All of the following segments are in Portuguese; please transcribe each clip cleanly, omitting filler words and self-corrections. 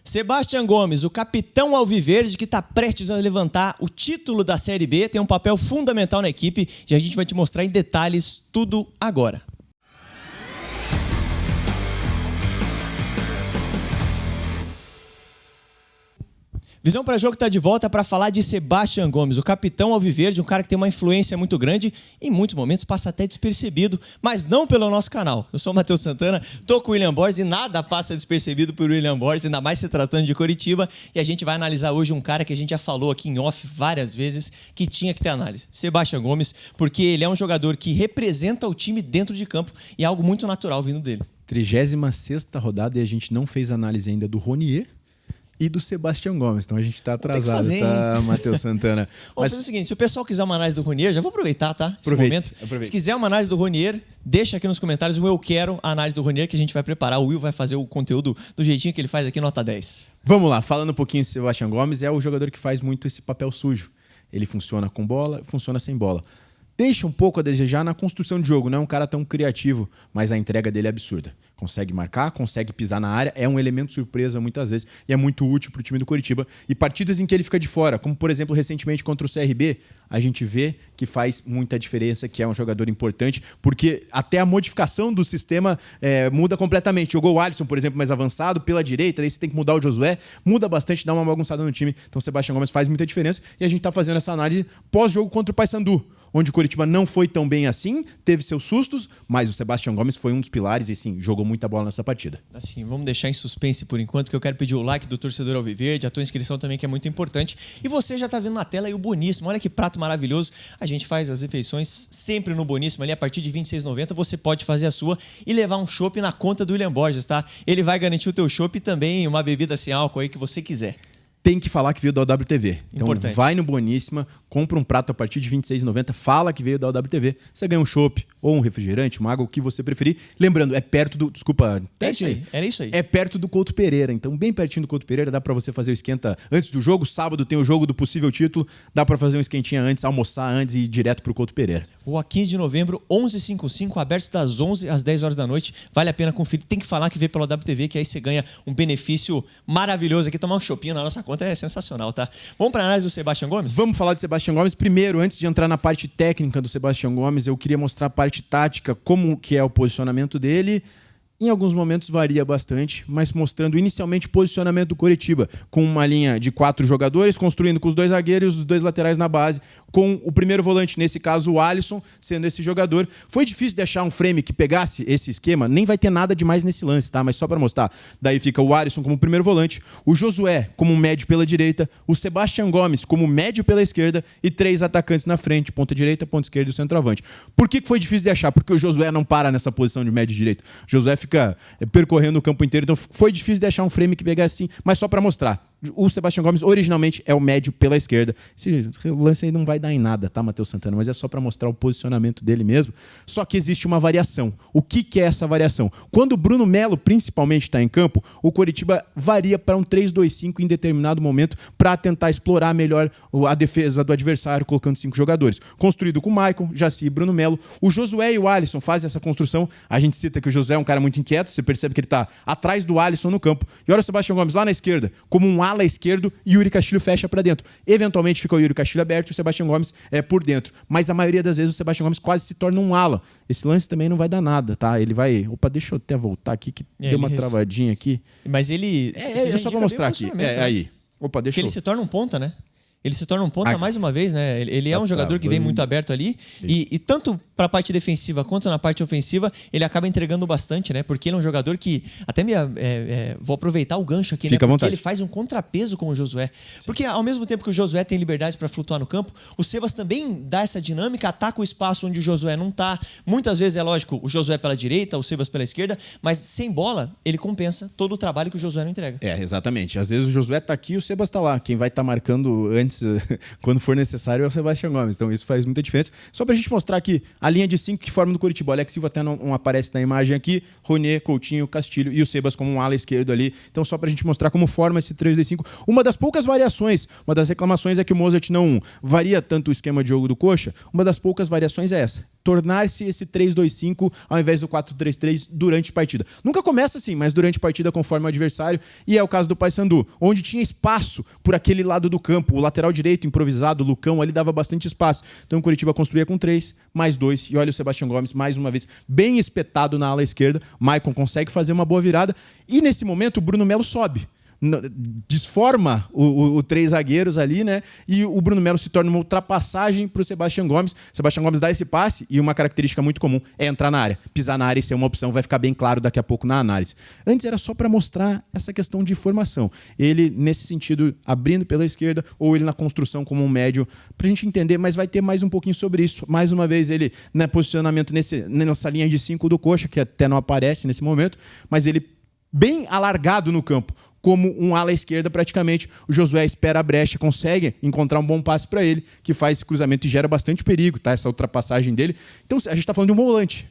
Sebastião Gomes, o capitão alviverde que está prestes a levantar o título da Série B, tem um papel fundamental na equipe e a gente vai te mostrar em detalhes tudo agora. Visão para Jogo está de volta para falar de Sebastião Gomes, o capitão alviverde, um cara que tem uma influência muito grande e em muitos momentos passa até despercebido, mas não pelo nosso canal. Eu sou o Matheus Santana, tô com o William Borges e nada passa despercebido por William Borges, ainda mais se tratando de Coritiba, e a gente vai analisar hoje um cara que a gente já falou aqui em off várias vezes que tinha que ter análise. Sebastião Gomes, porque ele é um jogador que representa o time dentro de campo e é algo muito natural vindo dele. 36ª rodada e a gente não fez análise ainda do Ronier e do Sebastião Gomes, então a gente tá atrasado, tá, Matheus Santana? Mas fazer o seguinte, se o pessoal quiser uma análise do Ronier, já vou aproveitar, tá? Aproveite. Se quiser uma análise do Ronier, deixa aqui nos comentários o eu quero a análise do Ronier que a gente vai preparar. O Will vai fazer o conteúdo do jeitinho que ele faz aqui, nota 10. Vamos lá, falando um pouquinho do Sebastião Gomes, é o jogador que faz muito esse papel sujo. Ele funciona com bola, funciona sem bola. Deixa um pouco a desejar na construção de jogo, não é um cara tão criativo, mas a entrega dele é absurda. Consegue marcar, consegue pisar na área, é um elemento surpresa muitas vezes e é muito útil para o time do Coritiba. E partidas em que ele fica de fora, como por exemplo recentemente contra o CRB, a gente vê que faz muita diferença, que é um jogador importante, porque até a modificação do sistema muda completamente. Jogou o Alisson, por exemplo, mais avançado pela direita, daí você tem que mudar o Josué, muda bastante, dá uma bagunçada no time. Então o Sebastião Gomes faz muita diferença e a gente está fazendo essa análise pós-jogo contra o Paysandu, onde o Coritiba não foi tão bem assim, teve seus sustos, mas o Sebastião Gomes foi um dos pilares e sim, jogou muita bola nessa partida. Assim, vamos deixar em suspense por enquanto, porque eu quero pedir o like do torcedor alviverde, a tua inscrição também que é muito importante. E você já tá vendo na tela aí o Boníssimo, olha que prato maravilhoso. A gente faz as refeições sempre no Boníssimo, ali a partir de R$ 26,90 você pode fazer a sua e levar um chopp na conta do William Borges, tá? Ele vai garantir o teu chopp e também uma bebida sem álcool aí que você quiser. Tem que falar que veio da WTV. Então Importante. Vai no Boníssima, compra um prato a partir de R$ 26,90, fala que veio da WTV, você ganha um chopp ou um refrigerante, uma água, o que você preferir. Lembrando, é perto do... Desculpa. É isso aí, era isso aí. É perto do Couto Pereira, então bem pertinho do Couto Pereira, dá pra você fazer o esquenta antes do jogo. Sábado tem o jogo do possível título, dá pra fazer um esquentinha antes, almoçar antes e ir direto pro Couto Pereira. Rua 15 de novembro, 1155, abertos das 11 às 10 horas da noite. Vale a pena conferir. Tem que falar que veio pela WTV, que aí você ganha um benefício maravilhoso aqui. Tomar um chopinho na nossa conta é sensacional, tá? Vamos para a análise do Sebastião Gomes? Vamos falar de Sebastião Gomes. Primeiro, antes de entrar na parte técnica do Sebastião Gomes, eu queria mostrar a parte tática, como que é o posicionamento dele. Em alguns momentos varia bastante, mas mostrando inicialmente o posicionamento do Coritiba, com uma linha de 4 jogadores, construindo com os 2 zagueiros e os 2 laterais na base, com o primeiro volante, nesse caso o Alisson, sendo esse jogador. Foi difícil de achar um frame que pegasse esse esquema, nem vai ter nada demais nesse lance, tá? Mas só para mostrar. Daí fica o Alisson como primeiro volante, o Josué como médio pela direita, o Sebastião Gomes como médio pela esquerda e 3 atacantes na frente, ponta direita, ponta esquerda e o centroavante. Por que foi difícil de achar? Porque o Josué não para nessa posição de médio direito. O Josué fica percorrendo o campo inteiro, então foi difícil de achar um frame que pegasse assim, mas só para mostrar. O Sebastião Gomes originalmente é o médio pela esquerda. Esse lance aí não vai dar em nada, tá, Matheus Santana? Mas é só para mostrar o posicionamento dele mesmo. Só que existe uma variação. O que é essa variação? Quando o Bruno Melo principalmente está em campo, o Coritiba varia para um 3-2-5 em determinado momento para tentar explorar melhor a defesa do adversário, colocando 5 jogadores. Construído com o Maicon, Jaci e Bruno Melo. O Josué e o Alisson fazem essa construção. A gente cita que o Josué é um cara muito inquieto, você percebe que ele está atrás do Alisson no campo. E olha o Sebastião Gomes lá na esquerda, como um ala esquerdo, e Yuri Castilho fecha para dentro. Eventualmente fica o Yuri Castilho aberto e o Sebastião Gomes por dentro. Mas a maioria das vezes o Sebastião Gomes quase se torna um ala. Esse lance também não vai dar nada, tá? Ele vai... Opa, deixa eu até voltar aqui, que deu uma travadinha aqui. Mas ele... É só para mostrar aqui. Aí. Opa, deixa eu... Ele se torna um ponta, né? Ele se torna um ponta mais uma vez, né? Ele é um jogador que vem muito aberto ali. E tanto para a parte defensiva quanto na parte ofensiva, ele acaba entregando bastante, né? Porque ele é um jogador que... Até vou aproveitar o gancho aqui, Fica né? à vontade. Porque ele faz um contrapeso com o Josué. Sim. Porque ao mesmo tempo que o Josué tem liberdade para flutuar no campo, o Sebas também dá essa dinâmica, ataca o espaço onde o Josué não tá. Muitas vezes, é lógico, o Josué pela direita, o Sebas pela esquerda, mas sem bola, ele compensa todo o trabalho que o Josué não entrega. Exatamente. Às vezes o Josué tá aqui e o Sebas tá lá. Quem vai estar marcando antes antes, quando for necessário, é o Sebastião Gomes. Então isso faz muita diferença. Só pra gente mostrar aqui a linha de 5 que forma no Coritiba. O Alex Silva até não aparece na imagem aqui. Ronier, Coutinho, Castilho e o Sebas como um ala esquerdo ali. Então só pra gente mostrar como forma esse 3-2-5. Uma das poucas variações, uma das reclamações é que o Mozart não varia tanto o esquema de jogo do Coxa. Uma das poucas variações é essa. Tornar-se esse 3-2-5 ao invés do 4-3-3 durante partida. Nunca começa assim, mas durante partida conforme o adversário. E é o caso do Paysandu, onde tinha espaço por aquele lado do campo. O lateral direito improvisado, o Lucão, ali dava bastante espaço. Então o Coritiba construía com 3, mais 2. E olha o Sebastião Gomes, mais uma vez, bem espetado na ala esquerda. Maicon consegue fazer uma boa virada. E nesse momento o Bruno Melo sobe. Desforma os 3 zagueiros ali, né? E o Bruno Melo se torna uma ultrapassagem para o Sebastião Gomes. Sebastião Gomes dá esse passe e uma característica muito comum é entrar na área. Pisar na área e ser uma opção, vai ficar bem claro daqui a pouco na análise. Antes era só para mostrar essa questão de formação. Ele, nesse sentido, abrindo pela esquerda ou ele na construção como um médio, para a gente entender, mas vai ter mais um pouquinho sobre isso. Mais uma vez, ele, né, posicionamento nessa linha de 5 do Coxa, que até não aparece nesse momento, mas ele bem alargado no campo, como um ala esquerda praticamente. O Josué espera a brecha, consegue encontrar um bom passe para ele, que faz esse cruzamento e gera bastante perigo, tá? Essa ultrapassagem dele. Então a gente está falando de um volante.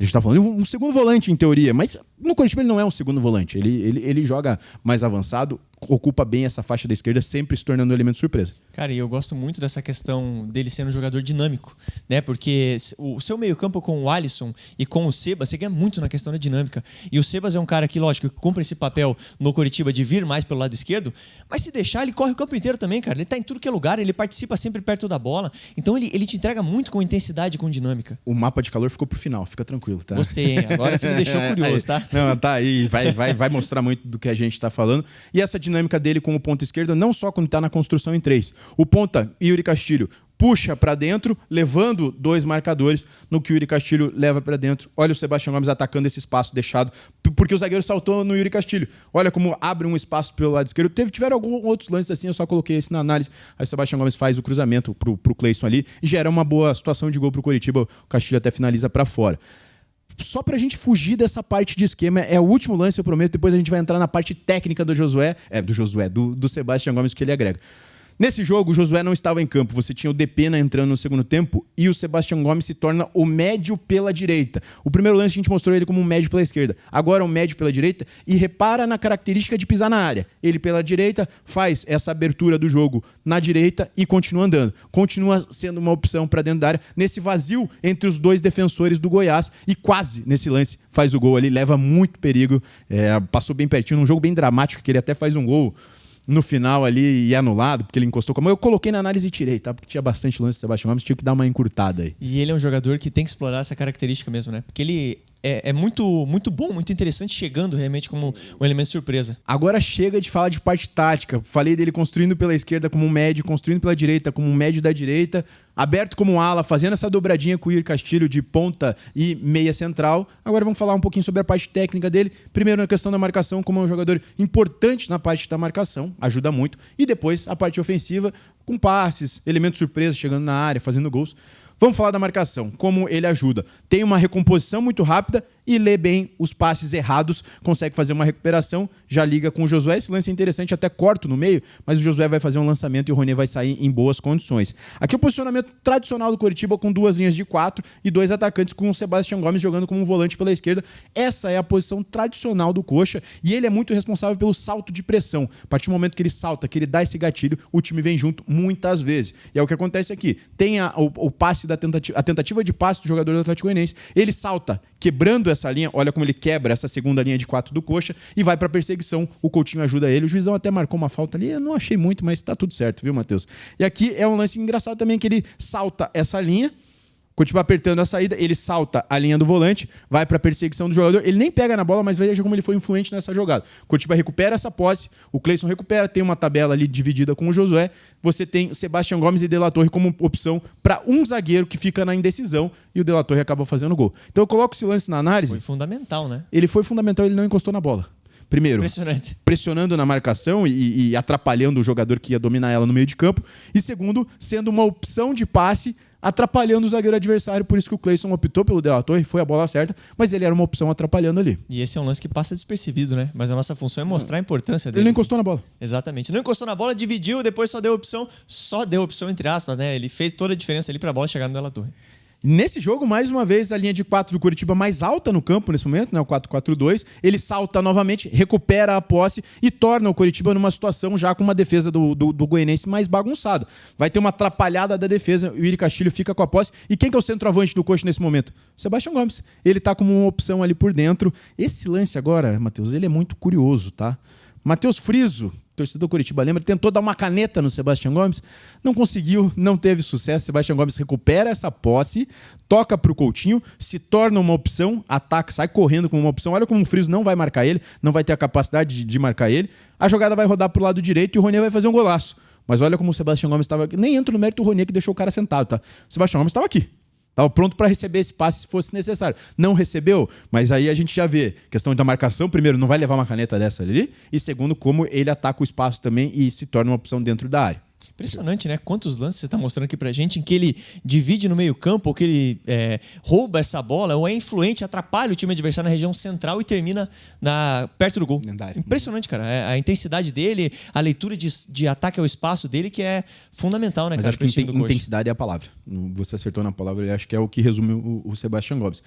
A gente está falando de um segundo volante, em teoria, mas no Coritiba ele não é um segundo volante. Ele joga mais avançado, ocupa bem essa faixa da esquerda, sempre se tornando um elemento surpresa. Cara, e eu gosto muito dessa questão dele sendo um jogador dinâmico, né? Porque o seu meio-campo com o Alisson e com o Sebas, você ganha muito na questão da dinâmica. E o Sebas é um cara que, lógico, cumpre esse papel no Coritiba de vir mais pelo lado esquerdo, mas se deixar, ele corre o campo inteiro também, cara. Ele tá em tudo que é lugar, ele participa sempre perto da bola. Então ele te entrega muito com intensidade e com dinâmica. O mapa de calor ficou pro final, fica tranquilo, tá? Gostei, hein? Agora você me deixou curioso, tá? Não, tá aí, vai mostrar muito do que a gente tá falando. E essa dinâmica dele com o ponta esquerda, não só quando tá na construção em 3. O ponta, Yuri Castilho, puxa para dentro, levando 2 marcadores no que o Yuri Castilho leva para dentro. Olha o Sebastião Gomes atacando esse espaço deixado, porque o zagueiro saltou no Yuri Castilho. Olha como abre um espaço pelo lado esquerdo. Tiveram alguns outros lances assim, eu só coloquei esse na análise. Aí o Sebastião Gomes faz o cruzamento pro Cleison ali e gera uma boa situação de gol pro Coritiba. O Castilho até finaliza para fora. Só pra gente fugir dessa parte de esquema, é o último lance, eu prometo, depois a gente vai entrar na parte técnica do Sebastião Gomes, que ele agrega. Nesse jogo, o Josué não estava em campo. Você tinha o Depena entrando no segundo tempo e o Sebastião Gomes se torna o médio pela direita. O primeiro lance a gente mostrou ele como um médio pela esquerda. Agora um médio pela direita e repara na característica de pisar na área. Ele pela direita faz essa abertura do jogo na direita e continua andando. Continua sendo uma opção para dentro da área, nesse vazio entre os 2 defensores do Goiás e quase nesse lance faz o gol ali. Leva muito perigo. Passou bem pertinho, num jogo bem dramático que ele até faz um gol no final ali e anulado, porque ele encostou com a mão. Eu coloquei na análise e tirei, tá? Porque tinha bastante lance do Sebastião Gomes, tinha que dar uma encurtada aí. E ele é um jogador que tem que explorar essa característica mesmo, né? Porque ele é muito, muito bom, muito interessante, chegando realmente como um elemento surpresa. Agora chega de falar de parte tática. Falei dele construindo pela esquerda como um médio, construindo pela direita como um médio da direita, aberto como um ala, fazendo essa dobradinha com o Yuri Castilho de ponta e meia central. Agora vamos falar um pouquinho sobre a parte técnica dele. Primeiro na questão da marcação, como é um jogador importante na parte da marcação, ajuda muito. E depois a parte ofensiva, com passes, elementos surpresa, chegando na área, fazendo gols. Vamos falar da marcação, como ele ajuda. Tem uma recomposição muito rápida e lê bem os passes errados, consegue fazer uma recuperação, já liga com o Josué. Esse lance é interessante, até corto no meio, mas o Josué vai fazer um lançamento e o Ronier vai sair em boas condições. Aqui é o posicionamento tradicional do Coritiba com 2 linhas de 4 e 2 atacantes, com o Sebastião Gomes jogando como um volante pela esquerda. Essa é a posição tradicional do Coxa e ele é muito responsável pelo salto de pressão. A partir do momento que ele salta, que ele dá esse gatilho, o time vem junto muitas vezes. E é o que acontece aqui. Tem o passe a tentativa de passe do jogador do Atlético Goianiense. Ele salta, quebrando essa linha, olha como ele quebra essa segunda linha de 4 do Coxa e vai para perseguição. O Coutinho ajuda ele. O juizão até marcou uma falta ali, eu não achei muito, mas tá tudo certo, viu, Matheus? E aqui é um lance engraçado também, que ele salta essa linha, continua apertando a saída, ele salta a linha do volante, vai para a perseguição do jogador, ele nem pega na bola, mas veja como ele foi influente nessa jogada. Coritiba recupera essa posse, o Cleison recupera, tem uma tabela ali dividida com o Josué, você tem Sebastião Gomes e De La Torre como opção para um zagueiro que fica na indecisão e o De La Torre acaba fazendo gol. Então eu coloco esse lance na análise. Foi fundamental, né? Ele foi fundamental, ele não encostou na bola. Primeiro, pressionando na marcação e atrapalhando o jogador que ia dominar ela no meio de campo. E segundo, sendo uma opção de passe atrapalhando o zagueiro adversário, por isso que o Cleison optou pelo De La Torre, foi a bola certa, mas ele era uma opção atrapalhando ali. E esse é um lance que passa despercebido, né? Mas a nossa função é mostrar a importância dele. Ele não encostou na bola. Exatamente. Não encostou na bola, dividiu, depois só deu opção entre aspas, né? Ele fez toda a diferença ali pra bola chegar no De La Torre. Nesse jogo, mais uma vez, a linha de 4 do Curitiba mais alta no campo nesse momento, né? O 4-4-2. Ele salta novamente, recupera a posse e torna o Curitiba numa situação já com uma defesa do goianense mais bagunçada. Vai ter uma atrapalhada da defesa, o Yuri Castilho fica com a posse. E quem que é o centroavante do Coxa nesse momento? Sebastião Gomes. Ele tá como uma opção ali por dentro. Esse lance agora, Matheus, ele é muito curioso, tá? Matheus Friso, torcedor do Curitiba, lembra, tentou dar uma caneta no Sebastião Gomes, não conseguiu, não teve sucesso. Sebastião Gomes recupera essa posse, toca pro Coutinho, se torna uma opção, ataca, sai correndo com uma opção. Olha como o Friso não vai marcar ele, não vai ter a capacidade de marcar ele. A jogada vai rodar pro lado direito e o Ronier vai fazer um golaço. Mas olha como o Sebastião Gomes estava aqui. Nem entra no mérito do Ronier que deixou o cara sentado, tá? O Sebastião Gomes estava aqui. Estava pronto para receber esse passe se fosse necessário. Não recebeu, mas aí a gente já vê questão da marcação. Primeiro, não vai levar uma caneta dessa ali. E segundo, como ele ataca o espaço também e se torna uma opção dentro da área. Impressionante, né? Quantos lances você está mostrando aqui pra gente em que ele divide no meio campo, ou que ele rouba essa bola, ou é influente, atrapalha o time adversário na região central e termina perto do gol. Impressionante, cara. A intensidade dele, a leitura de ataque ao espaço dele, que é fundamental, né, mas cara? Acho que intensidade é a palavra. Você acertou na palavra, eu acho que é o que resume o Sebastião Gomes.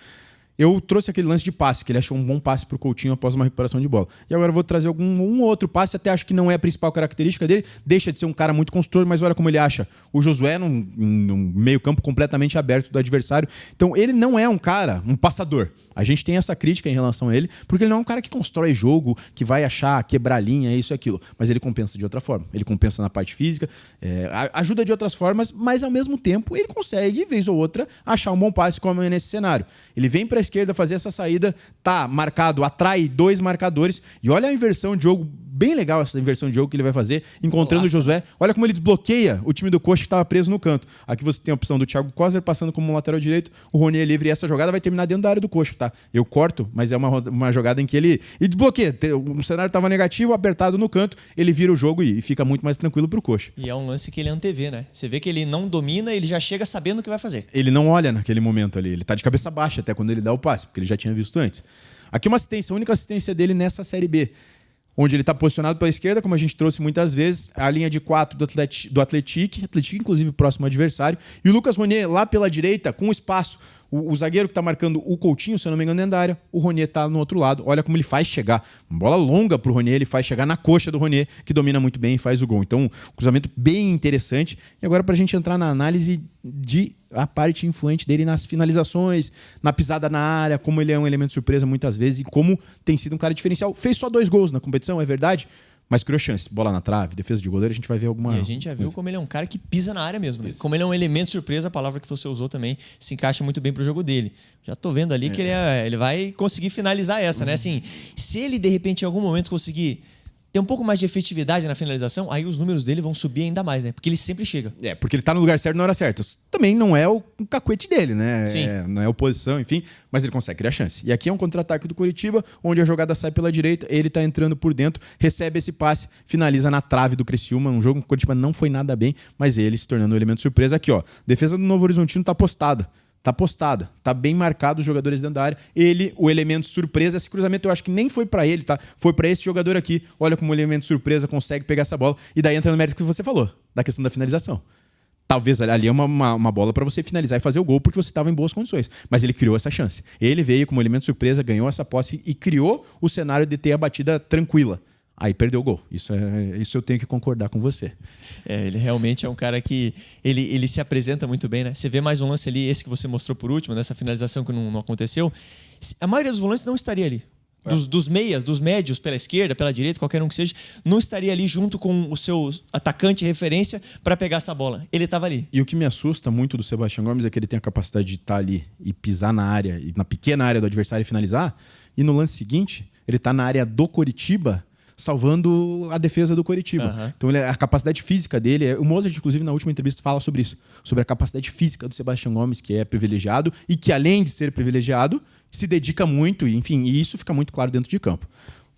Eu trouxe aquele lance de passe, que ele achou um bom passe pro Coutinho após uma recuperação de bola. E agora eu vou trazer um outro passe, até acho que não é a principal característica dele, deixa de ser um cara muito construtor, mas olha como ele acha o Josué num meio campo completamente aberto do adversário. Então ele não é um cara, um passador. A gente tem essa crítica em relação a ele, porque ele não é um cara que constrói jogo, que vai achar, quebrar linha, isso e aquilo. Mas ele compensa de outra forma. Ele compensa na parte física, ajuda de outras formas, mas ao mesmo tempo ele consegue, vez ou outra, achar um bom passe, como é nesse cenário. Ele vem para a esquerda fazer essa saída, tá marcado, atrai 2 marcadores, e olha a inversão de jogo, bem legal essa inversão de jogo que ele vai fazer, encontrando o Josué. Olha como ele desbloqueia o time do Coxa que estava preso no canto. Aqui você tem a opção do Thiago Coser passando como lateral direito, o Ronier livre, e essa jogada vai terminar dentro da área do Coxa, tá? Eu corto, mas é uma jogada em que ele desbloqueia. O cenário estava negativo, apertado no canto, ele vira o jogo e fica muito mais tranquilo pro Coxa. E é um lance que ele antevê, né? Você vê que ele não domina, ele já chega sabendo o que vai fazer. Ele não olha naquele momento ali, ele tá de cabeça baixa até quando ele dá o passe, porque ele já tinha visto antes. Aqui uma assistência, a única assistência dele nessa Série B, onde ele está posicionado pela esquerda, como a gente trouxe muitas vezes, a linha de 4 do Atlético, inclusive próximo adversário, e o Lucas Ronier lá pela direita, com espaço. O zagueiro que está marcando o Coutinho, se eu não me engano, dentro da área, o Ronier está no outro lado. Olha como ele faz chegar. Uma bola longa para o Ronier, ele faz chegar na coxa do Ronier, que domina muito bem e faz o gol. Então, um cruzamento bem interessante. E agora, para a gente entrar na análise de a parte influente dele nas finalizações, na pisada na área, como ele é um elemento surpresa muitas vezes e como tem sido um cara diferencial. Fez só 2 gols na competição, é verdade, mas criou chance. Bola na trave, defesa de goleiro, a gente vai ver alguma... E a gente já viu como ele é um cara que pisa na área mesmo. Né? Como ele é um elemento surpresa, a palavra que você usou também se encaixa muito bem pro jogo dele. Já tô vendo ali que ele vai conseguir finalizar essa, né? Assim, se ele, de repente, em algum momento conseguir ter um pouco mais de efetividade na finalização, aí os números dele vão subir ainda mais, né? Porque ele sempre chega. Porque ele tá no lugar certo na hora certa. Também não é o cacuete dele, né? Sim. Não é oposição, enfim, mas ele consegue criar chance. E aqui é um contra-ataque do Curitiba, onde a jogada sai pela direita, ele tá entrando por dentro, recebe esse passe, finaliza na trave do Criciúma, um jogo que o Curitiba não foi nada bem, mas ele se tornando um elemento surpresa. Aqui, ó, defesa do Novo Horizontino tá postada. Tá postada, tá bem marcado os jogadores dentro da área. Ele, o elemento surpresa, esse cruzamento eu acho que nem foi pra ele, tá? Foi pra esse jogador aqui. Olha como o elemento surpresa consegue pegar essa bola. E daí entra no mérito que você falou, da questão da finalização. Talvez ali é uma bola pra você finalizar e fazer o gol porque você estava em boas condições. Mas ele criou essa chance. Ele veio como elemento surpresa, ganhou essa posse e criou o cenário de ter a batida tranquila. Aí perdeu o gol. Isso eu tenho que concordar com você. Ele realmente é um cara que ele se apresenta muito bem, né? Você vê mais um lance ali, esse que você mostrou por último, nessa finalização que não aconteceu. A maioria dos volantes não estaria ali. Dos meias, dos médios, pela esquerda, pela direita, qualquer um que seja, não estaria ali junto com o seu atacante referência para pegar essa bola. Ele estava ali. E o que me assusta muito do Sebastião Gomes é que ele tem a capacidade de estar ali e pisar na área, e na pequena área do adversário e finalizar. E no lance seguinte, ele está na área do Coritiba, salvando a defesa do Coritiba. Uhum. Então a capacidade física dele, o Mozart inclusive na última entrevista fala sobre isso, sobre a capacidade física do Sebastião Gomes, que é privilegiado e que além de ser privilegiado, se dedica muito, e, enfim, e isso fica muito claro dentro de campo.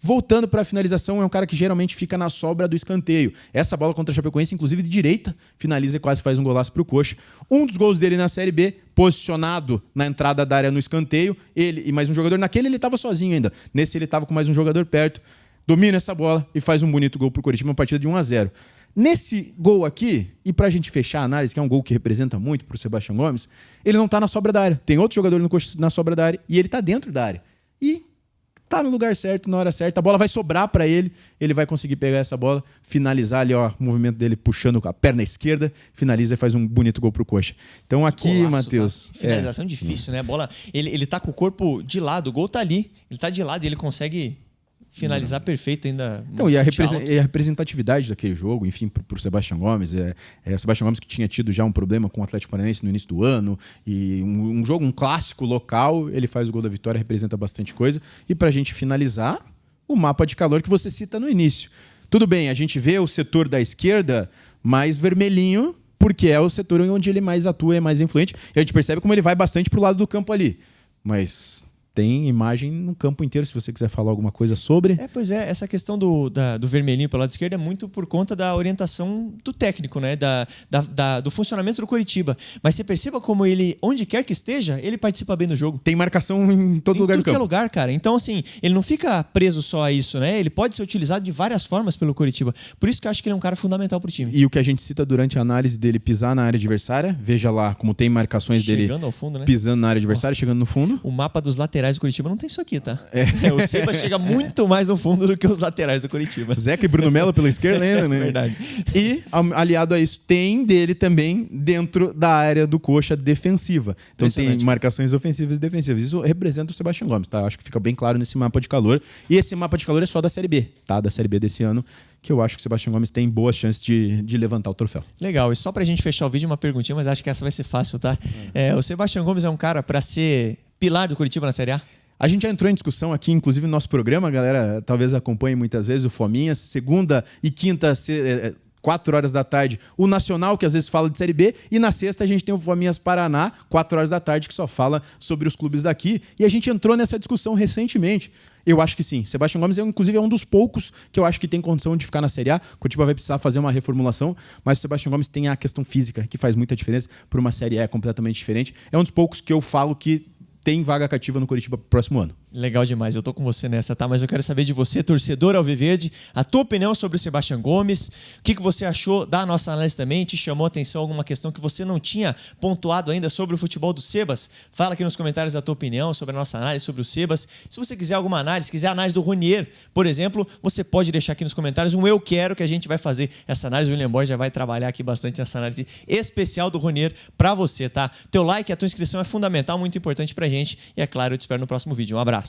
Voltando para a finalização, é um cara que geralmente fica na sobra do escanteio. Essa bola contra a Chapecoense, inclusive de direita, finaliza e quase faz um golaço para o Coxa. Um dos gols dele na Série B, posicionado na entrada da área no escanteio, ele e mais um jogador. Naquele ele estava sozinho ainda, nesse ele estava com mais um jogador perto. Domina essa bola e faz um bonito gol para o Coritiba, uma partida de 1-0. Nesse gol aqui, e pra gente fechar a análise, que é um gol que representa muito pro Sebastião Gomes, ele não tá na sobra da área. Tem outro jogador na sobra da área e ele tá dentro da área. E tá no lugar certo, na hora certa. A bola vai sobrar para ele, ele vai conseguir pegar essa bola, finalizar ali, ó, o movimento dele puxando a perna esquerda, finaliza e faz um bonito gol pro Coxa. Então aqui, Matheus... Tá? Finalização difícil, né? A bola, ele tá com o corpo de lado, o gol tá ali, ele tá de lado e ele consegue... finalizar perfeito ainda. Então, e a representatividade daquele jogo, enfim, pro Sebastião Gomes. O Sebastião Gomes que tinha tido já um problema com o Atlético Paranaense no início do ano. E um jogo, um clássico local, ele faz o gol da vitória, representa bastante coisa. E pra gente finalizar, o mapa de calor que você cita no início. Tudo bem, a gente vê o setor da esquerda mais vermelhinho, porque é o setor onde ele mais atua, é mais influente. E a gente percebe como ele vai bastante pro lado do campo ali. Mas... tem imagem no campo inteiro, se você quiser falar alguma coisa sobre. Pois é, essa questão do vermelhinho pelo lado esquerdo é muito por conta da orientação do técnico, né? Do funcionamento do Coritiba. Mas você perceba como ele, onde quer que esteja, ele participa bem do jogo. Tem marcação em todo lugar do campo. Em todo lugar, cara. Então, assim, ele não fica preso só a isso, né? Ele pode ser utilizado de várias formas pelo Coritiba. Por isso que eu acho que ele é um cara fundamental pro time. E o que a gente cita durante a análise dele pisar na área adversária, veja lá como tem marcações chegando dele ao fundo, né? Pisando na área adversária, chegando no fundo. O mapa dos laterais do Coritiba não tem isso aqui, tá? O Seba chega muito mais no fundo do que os laterais do Coritiba. Zeca e Bruno Melo pela esquerda ainda, né? Verdade. E, aliado a isso, tem dele também dentro da área do Coxa defensiva. Então tem marcações ofensivas e defensivas. Isso representa o Sebastião Gomes, tá? Acho que fica bem claro nesse mapa de calor. E esse mapa de calor é só da Série B, tá? Da Série B desse ano, que eu acho que o Sebastião Gomes tem boas chances de levantar o troféu. Legal. E só pra gente fechar o vídeo, uma perguntinha, mas acho que essa vai ser fácil, tá? O Sebastião Gomes é um cara pra ser pilar do Coritiba na Série A? A gente já entrou em discussão aqui, inclusive no nosso programa, a galera talvez acompanhe muitas vezes o Fominhas, segunda e quinta, 4 horas da tarde, o Nacional, que às vezes fala de Série B, e na sexta a gente tem o Fominhas Paraná, 4 horas da tarde, que só fala sobre os clubes daqui, e a gente entrou nessa discussão recentemente. Eu acho que sim. Sebastião Gomes, inclusive, é um dos poucos que eu acho que tem condição de ficar na Série A. Curitiba vai precisar fazer uma reformulação, mas o Sebastião Gomes tem a questão física, que faz muita diferença por uma Série A completamente diferente. É um dos poucos que eu falo que tem vaga cativa no Coritiba pro próximo ano. Legal demais, eu tô com você nessa, tá? Mas eu quero saber de você, torcedor alviverde, a tua opinião sobre o Sebastião Gomes, o que você achou da nossa análise também, te chamou a atenção alguma questão que você não tinha pontuado ainda sobre o futebol do Sebas? Fala aqui nos comentários a tua opinião sobre a nossa análise sobre o Sebas. Se você quiser alguma análise, quiser a análise do Ronier, por exemplo, você pode deixar aqui nos comentários um eu quero, que a gente vai fazer essa análise. O William Borges já vai trabalhar aqui bastante nessa análise especial do Ronier pra você, tá? Teu like, a tua inscrição é fundamental, muito importante pra gente. E é claro, eu te espero no próximo vídeo. Um abraço.